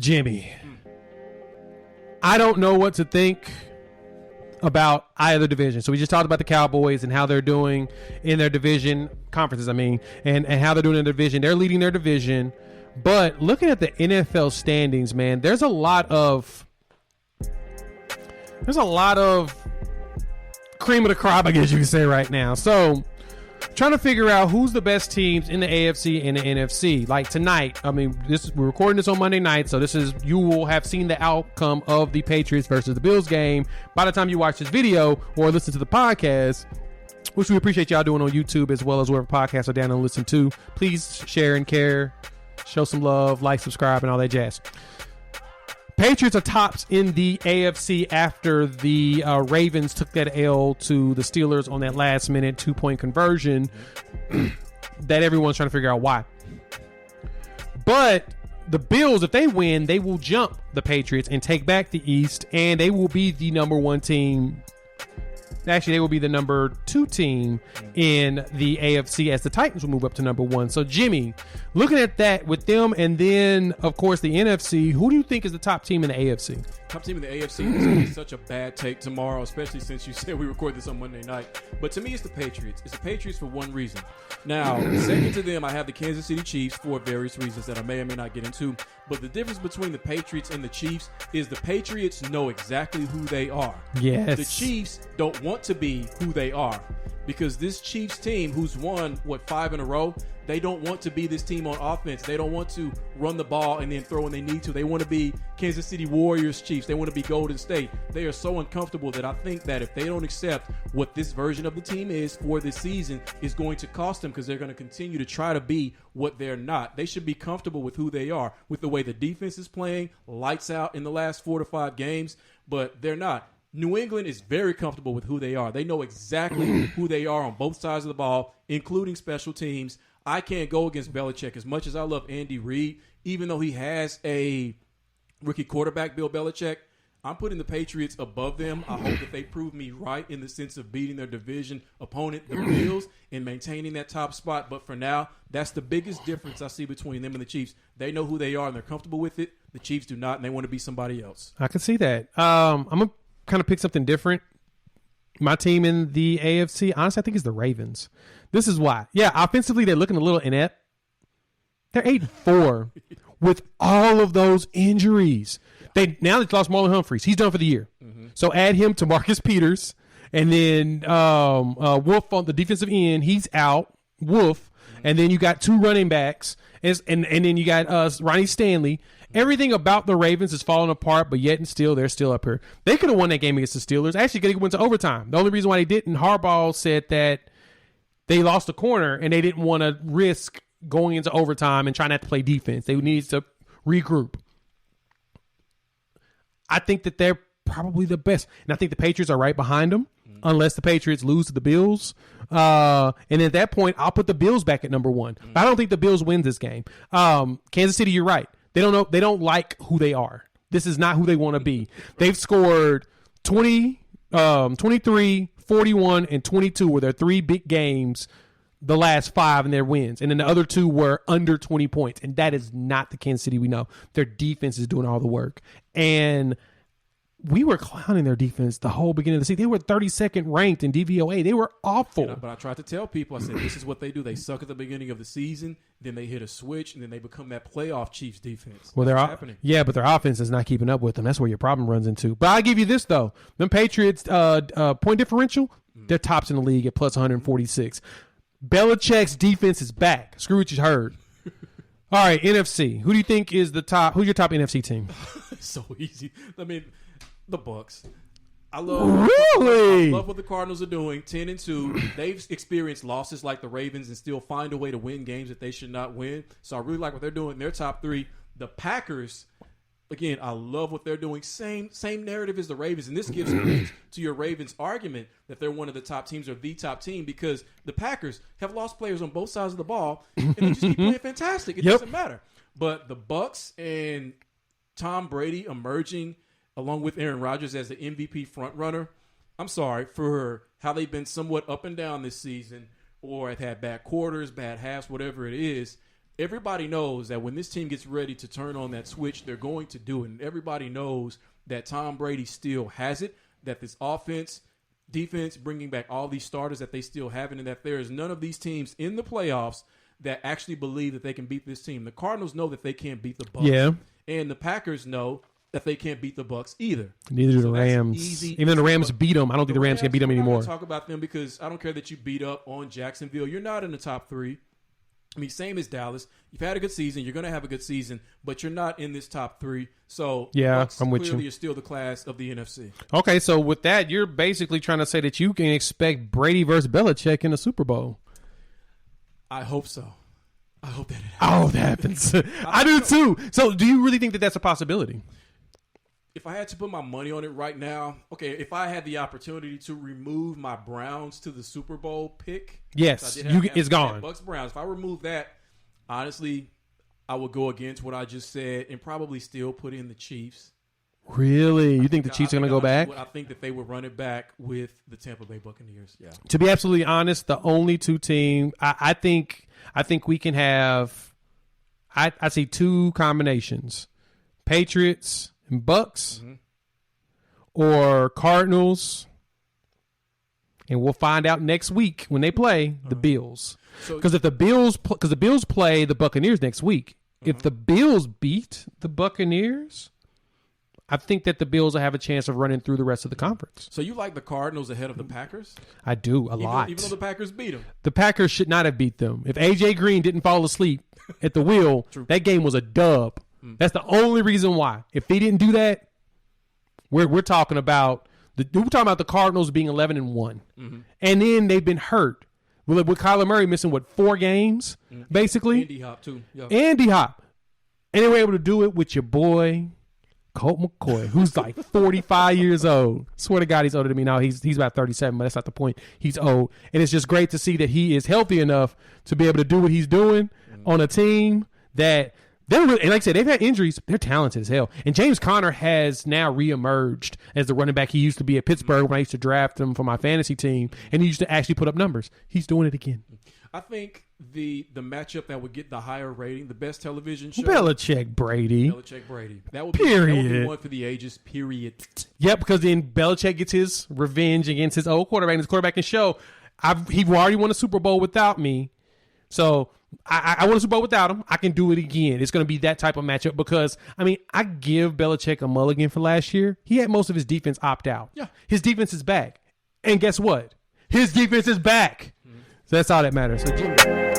Jimmy, I don't know what to think about either division. So we just talked about the Cowboys and how they're doing in their division conferences, and how they're doing in their division. They're leading their division. But looking at the NFL standings, man, there's a lot of cream of the crop, I guess you could say right now. So trying to figure out who's the best teams in the AFC and the NFC. Like tonight, we're recording this on Monday night, so you will have seen the outcome of the Patriots versus the Bills game by the time you watch this video or listen to the podcast, which we appreciate y'all doing on YouTube as well as wherever podcasts are down and listen to. Please share and care, show some love, like, subscribe, and all that jazz. Patriots are tops in the AFC after the Ravens took that L to the Steelers on that last-minute 2-point conversion that everyone's trying to figure out why. But the Bills, if they win, they will jump the Patriots and take back the East, and they will be the number one team. Actually, they will be the number 2 team in the AFC as the Titans will move up to number 1. So, Jimmy, looking at that with them and then, of course, the NFC, who do you think is the top team in the AFC? Top team in the AFC is going to be such a bad take tomorrow, especially since you said we record this on Monday night. But to me, it's the Patriots. It's the Patriots for one reason. Now, second to them, I have the Kansas City Chiefs for various reasons that I may or may not get into. But the difference between the Patriots and the Chiefs is the Patriots know exactly who they are. Yes. The Chiefs don't want to be who they are because this Chiefs team who's won, 5 in a row, they don't want to be this team on offense. They don't want to run the ball and then throw when they need to. They want to be Kansas City Warriors Chiefs. They want to be Golden State. They are so uncomfortable that I think that if they don't accept what this version of the team is for this season is going to cost them because they're going to continue to try to be what they're not. They should be comfortable with who they are, with the way the defense is playing, lights out in the last 4 to 5 games, but they're not. New England is very comfortable with who they are. They know exactly who they are on both sides of the ball, including special teams. I can't go against Belichick. As much as I love Andy Reid, even though he has a rookie quarterback, Bill Belichick, I'm putting the Patriots above them. I hope that they prove me right in the sense of beating their division opponent, the Bills, and maintaining that top spot. But for now, that's the biggest difference I see between them and the Chiefs. They know who they are, and they're comfortable with it. The Chiefs do not, and they want to be somebody else. I can see that. I'm going to kind of pick something different. My team in the AFC, honestly, I think is the Ravens. This is why. Yeah, offensively, they're looking a little inept. They're 8-4 with all of those injuries. They've lost Marlon Humphreys. He's done for the year. Mm-hmm. So add him to Marcus Peters. And then Wolf on the defensive end, he's out. Wolf. Mm-hmm. And then you got 2 running backs. And then you got Ronnie Stanley. Everything about the Ravens is falling apart, but yet and still, they're still up here. They could have won that game against the Steelers. Actually, they went to overtime. The only reason why they didn't, Harbaugh said that they lost a corner and they didn't want to risk going into overtime and trying not to play defense. They needed to regroup. I think that they're probably the best. And I think the Patriots are right behind them, unless the Patriots lose to the Bills. And at that point, I'll put the Bills back at number 1. But I don't think the Bills win this game. Kansas City, you're right. They don't know. They don't like who they are. This is not who they want to be. They've scored 20, 23, 41, and 22 were their 3 big games the last 5 in their wins. And then the other 2 were under 20 points. And that is not the Kansas City we know. Their defense is doing all the work. And we were clowning their defense the whole beginning of the season. They were 32nd ranked in DVOA. They were awful. Yeah, but I tried to tell people, I said, this is what they do. They suck at the beginning of the season, then they hit a switch, and then they become that playoff Chiefs defense. Well, happening. Yeah, but their offense is not keeping up with them. That's where your problem runs into. But I'll give you this, though. Them Patriots point differential, they're tops in the league at plus 146. Belichick's defense is back. Screw what you heard. All right, NFC. Who do you think is the top? Who's your top NFC team? It's so easy. The Bucs. I love what the Cardinals are doing. 10-2. They've experienced losses like the Ravens and still find a way to win games that they should not win. So I really like what they're doing. They're top 3. The Packers, again, I love what they're doing. Same narrative as the Ravens, and this gives credence to your Ravens argument that they're one of the top teams or the top team because the Packers have lost players on both sides of the ball, and they just keep playing fantastic. It doesn't matter. But the Bucs and Tom Brady emerging along with Aaron Rodgers as the MVP frontrunner, I'm sorry for how they've been somewhat up and down this season or have had bad quarters, bad halves, whatever it is. everybody knows that when this team gets ready to turn on that switch, they're going to do it. And everybody knows that Tom Brady still has it, that this offense, defense, bringing back all these starters that they still have, and that there is none of these teams in the playoffs that actually believe that they can beat this team. The Cardinals know that they can't beat the Bucs. Yeah. And the Packers know that they can't beat the Bucs either. Neither do the Rams. Even though the Rams beat them, I don't think the Rams can beat them anymore. I'm not gonna talk about them because I don't care that you beat up on Jacksonville. You're not in the top 3. I mean, same as Dallas. You've had a good season. You're going to have a good season, but you're not in this top 3. So, yeah, Bucs I'm with you. Clearly, you're still the class of the NFC. Okay, so with that, you're basically trying to say that you can expect Brady versus Belichick in the Super Bowl. I hope so. I hope that happens. I hope that happens. I do too. So, do you really think that that's a possibility? If I had to put my money on it right now, okay, if I had the opportunity to remove my Browns to the Super Bowl pick, yes, it's gone. Bucs Browns. If I remove that, honestly, I would go against what I just said and probably still put in the Chiefs. Really? You think the Chiefs are going to go back? I think that they would run it back with the Tampa Bay Buccaneers. Yeah. To be absolutely honest, the only two teams I think we can have, I see 2 combinations: Patriots and Bucks, or Cardinals, and we'll find out next week when they play the Bills. Because if the Bills play the Buccaneers next week, if the Bills beat the Buccaneers, I think that the Bills will have a chance of running through the rest of the conference. So you like the Cardinals ahead of the Packers? I do a lot. Even though the Packers beat them. The Packers should not have beat them. If A.J. Green didn't fall asleep at the wheel, that game was a dub. That's the only reason why. If he didn't do that, we're talking about the Cardinals being 11-1, and then they've been hurt with Kyler Murray missing 4 games basically. Andy Hop too. Yeah. Andy Hop, and they were able to do it with your boy Colt McCoy, who's like 45 years old. Swear to God, he's older than me now. He's about 37, but that's not the point. He's old, and it's just great to see that he is healthy enough to be able to do what he's doing on a team that. And like I said, they've had injuries. They're talented as hell. And James Conner has now reemerged as the running back he used to be at Pittsburgh when I used to draft him for my fantasy team. And he used to actually put up numbers. He's doing it again. I think the matchup that would get the higher rating, the best television show. Belichick Brady. That would be one for the ages, period. Yeah, because then Belichick gets his revenge against his old quarterback. And his quarterback can show, he already won a Super Bowl without me. So I won a Super Bowl without him. I can do it again. It's going to be that type of matchup because, I mean, I give Belichick a mulligan for last year. He had most of his defense opt out. Yeah. His defense is back. And guess what? His defense is back. So that's all that matters. So, Jimmy.